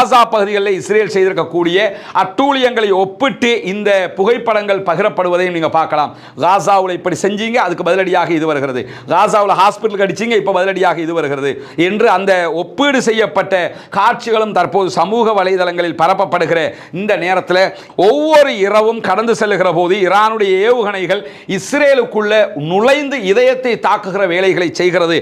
காசா பகுதிகளில் இஸ்ரேல் செய்திருக்கக்கூடிய அட்டூழியங்களை ஒப்பிட்டு இந்த புகைப்படங்கள் பகிரப்படுவதையும் நீங்க பார்க்கலாம். காசாவில் இப்படி செஞ்சீங்க, அதுக்கு பதிலடியாக இது வருகிறது. காசாவில் ஹாஸ்பிட்டலுக்கு அடிச்சீங்க, இப்ப பதிலடியாக இது வருகிறது என்று அந்த ஒப்பீடு செய்யப்பட்ட காட்சிகளும் தற்போது சமூக வலைதளங்களில் பரப்பப்படுகிற இந்த நேரத்தில் ஒவ்வொரு இரவும் கடந்து செல்லுகிற போது ஈரானுடைய ஏவுகணைகள் இஸ்ரேலுக்குள்ள நுழைந்து இதயத்தை தாக்குகிற வேலைகளை செய்கிறது.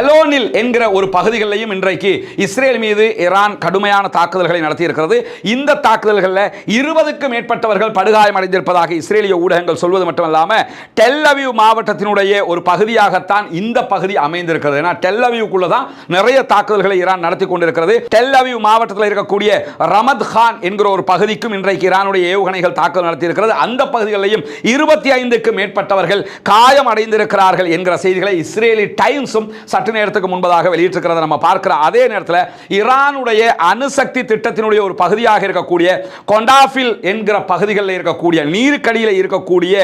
எலோனில் என்கிற ஒரு பகுதிகளிலும் இன்றைக்கு இஸ்ரேல் மீது ஈரான் கடுமையான தாக்குதல்களை நடத்தியிருக்கிறது. இந்த தாக்குதல்களில் 20க்கும் மேற்பட்டவர்கள் படுகாயம் அடைந்திருப்பதாக இஸ்ரேலிய ஊடகங்கள் சொல்வது மட்டுமல்லாமல் டெல் அவீவ் மாவட்டத்தினுடைய ஒரு பகுதியாகத்தான் இந்த பகுதி அமைந்திருக்கிறது. ஏன்னா டெல் அவீவுக்குள்ள தான் நிறைய தாக்குதல்களை ஈரான் நடத்தி கொண்டிருக்கிறது. டெல் அவீவ் மாவட்டத்தில் இருக்கக்கூடிய ரமத் கான் என்கிற ஒரு பகுதிக்கும் இன்றைக்கு ஈரானுடைய ஏவுகணைகள் தாக்குதல் நடத்தியிருக்கிறது. அந்த பகுதிகளிலும் 25க்கும் மேற்பட்டவர்கள் காயம் அடைந்திருக்கிறார்கள் என்கிற செய்திகளை இஸ்ரேலி டைம்ஸும் சற்று நேரத்துக்கு முன்பதாக வெளியிட்டிருக்கிறத நம்ம பார்க்கிற அதே நேரத்தில் ஈரானுடைய அணுசக்தி திட்டத்தினுடைய ஒரு பகுதியாக இருக்கக்கூடிய கொண்டாஃபில் என்கிற பகுதிகளில் இருக்கக்கூடிய நீருக்கடியில் இருக்கக்கூடிய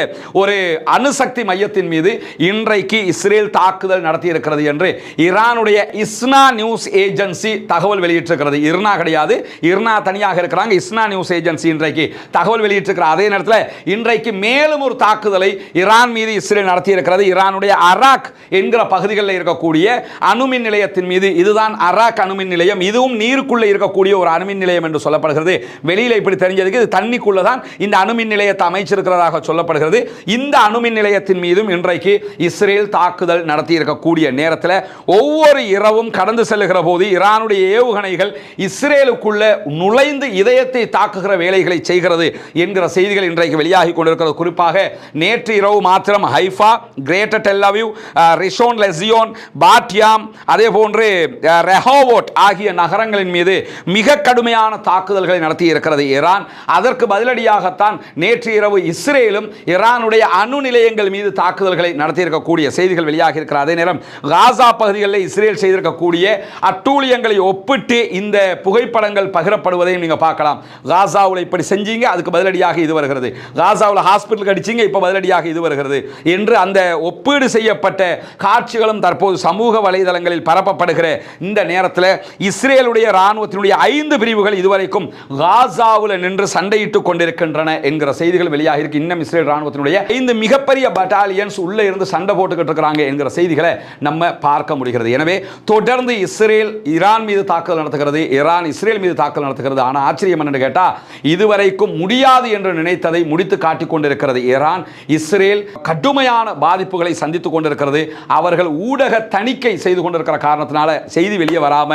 ஒரு அணுசக்தி மையத்தின் மீது இன்றைக்கு இஸ்ரேல் தாக்குதல் நடத்தி இருக்கிறது என்று ஈரானுடைய இஸ்னா நியூஸ் ஏஜென்சி தகவல் வெளியிட்டிருக்கிறது. இர்னா கிடையாது, இர்னா தனியாக இருக்கிறாங்க. இஸ்னா நியூஸ் ஏஜென்சி இன்றைக்கு தகவல் வெளியிட்டிருக்கிற அதே நேரத்தில் இன்றைக்கு மேலும் ஒரு தாக்குதலை ஈரான் மீது இஸ்ரேல் நடத்தி இருக்கிறது. ஈரானுடைய அராக் என்கிற பகுதிகளில் இருக்கக்கூடிய அணுமின் நிலையத்தின் மீது, இதுதான் அராக் அணுமின் நிலையம், இதுவும் நீருக்குள்ளே இருக்கக்கூடிய ஒரு அணுமின் நிலையம் என்று சொல்லப்படுகிறது. வெளியில இப்படி தெரிஞ்சதுக்கு இது தண்ணிக்குள்ள தான் இந்த அணுமின் நிலையத்தை அமைச்சிருக்கிறதாக சொல்லப்படுகிறது. இந்த அணுமின் நிலையத்தின் மீதும் இன்றைக்கு இஸ்ரேல் தாக்குதல் நடத்தி இருக்கக்கூடிய நேரத்தில் ஒவ்வொரு இரவும் கடந்து செல்லுகிற போது ஈரானுடைய ஏவுகணைகள் இஸ்ரேலுக்குள்ள நுழைந்து இதயத்தை தாக்குகிற வேலைகளை செய்கிறது என்கிற செய்திகள் இன்றைக்கு வெளியாகி கொண்டிருக்கிறது. குறிப்பாக நேற்று இரவு மாத்திரம் ஹைஃபா, கிரேட்டர் டெல் அவீவ், ரிஷோன் லெசியோன், பாட்டியாம், அதே போன்று ரெஹோவோட் ஆகிய நகரங்களின் மீது மிக கடுமையான தாக்குதல்களை நடத்தி இருக்கிறது ஈரான். அதற்கு பதிலடியாகத்தான் நேற்று இரவு இஸ்ரேலும் ஈரானுடைய அணு நிலையங்கள் மீது தாக்குதல்களை நடத்தியிருக்கக்கூடிய செய்திகள் வெளியாகி இருக்கிற அதே நேரம் காசா பகுதிகளில் இஸ்ரேல் செய்திருக்கக்கூடிய அட்டூழியங்களை ஒப்பிட்டு இந்த புகைப்படங்கள் பகிரப்படுவதையும் நீங்க பார்க்கலாம். காசாவில் இப்படி செஞ்சீங்க, அதுக்கு பதிலடியாக இது வருகிறது. காசாவில் ஹாஸ்பிட்டலுக்கு அடிச்சீங்க, இப்ப பதிலடியாக இது வருகிறது என்று அந்த ஒப்பீடு செய்யப்பட்ட காட்சிகளும் தற்போது சமூக வலைதளங்களில் பரப்பப்படுகிற இந்த நேரத்தில் இஸ்ரேலுடைய ராணுவத்தினுடைய 5 பிரிவுகள் இதுவரைக்கும் காசாவில் நின்று சண்டையிட்டுக் கொண்டிருக்கின்றன என்கிற செய்திகள் வெளியாக இருக்கு. இன்னும் இஸ்ரேல் ராணுவத்தினுடைய 5 மிகப்பெரிய பட்டாலியன்ஸ் உள்ள இருந்து சண்டை போட்டுக்கிட்டு இருக்கிறாங்க என்கிற செய்திகளை நம்ம பார்க்க முடிகிறது. எனவே தொடர்ந்து இஸ்ரேல் ஈரான் மீது தாக்குதல் நடத்துகிறது, ஈரான் இஸ்ரேல் மீது தாக்குதல் நடத்துகிறது. ஆனால் ஆச்சரியம் என்னன்னு கேட்டா இதுவரைக்கும் முடியாது என்று நினைத்ததை முடித்து காட்டிக் கொண்டிருக்கிறது ஈரான். இஸ்ரேல் கடுமையான பாதிப்புகளை சந்தித்துக் கொண்டிருக்கிறது. அவர்கள் ஊடக தணிக்கை செய்து கொண்டிருக்கிற காரணத்தினால செய்தி வெளியே வராம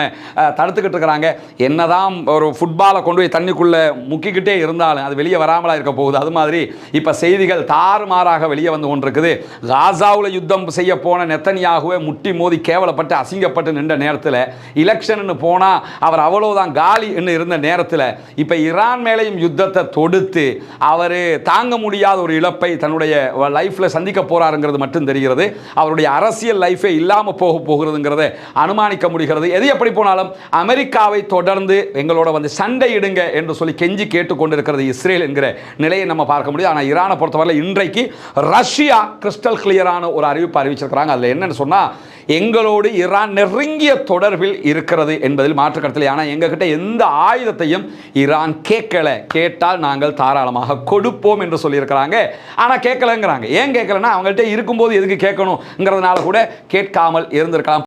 தடுத்துக்கிட்டு இருக்கிறாங்க. என்னதான் ஒரு ஃபுட்பாலை கொண்டு போய் தண்ணிக்குள்ள முக்கிக்கிட்டே இருந்தாலும் அது வெளியே வராமலா இருக்க போகுது. அது மாதிரி இப்ப செய்திகள் தாறுமாறாக வெளியே வந்து கொண்டிருக்குது. காசாவில் யுத்தம் செய்ய போன நெத்தனியாகவே முட்டி மோதி கேவலப்பட்டு அசிங்கப்பட்டு நின்ற நேரத்தில் எலெக்ஷன் போனா அவர் அவ்வளவுதான் காலி என்று இருந்த நேரத்தில் இப்ப ஈரான் மேலையும் யுத்தத்தை தொடுத்து அவர் தாங்க முடியாத ஒரு இழப்பை தன்னுடைய லைஃப்ல சந்திக்க போறாருங்கிறது மட்டும் தெரிகிறது. அவருடைய அரசியல் லைஃபே இல்லாம போகிறதுங்கிறத அனுமானிக்க முடிகிறது. எது எப்படி போனாலும் அமெரிக்காவை தொடர்ந்து எங்களோட வந்து சண்டையிடுங்க என்று சொல்லி கெஞ்சி கேட்டுக்கொண்டிருக்கிறது இஸ்ரேல் என்கிற நிலையை நம்ம பார்க்க முடியும். ஆனால் ஈரானை பொறுத்தவரை இன்றைக்கு ரஷ்யா கிறிஸ்டல் கிளியரான ஒரு அறிவிப்பு அறிவிச்சிருக்கிறாங்க. அதில் என்னன்னு சொன்னா எங்களோடு ஈரான் நெருங்கிய தொடர்பில் இருக்கிறது என்பதில் மாற்று கருத்தில். ஆனால் எங்ககிட்ட எந்த ஆயுதத்தையும் ஈரான் கேட்கல, கேட்டால் நாங்கள் தாராளமாக கொடுப்போம் என்று சொல்லியிருக்கிறாங்க. ஆனால் கேட்கலங்கிறாங்க. ஏன் கேட்கலன்னா அவங்கள்ட்ட இருக்கும்போது எதுக்கு கேட்கணுங்கிறதுனால கூட கேட்காமல் இருந்திருக்கலாம்.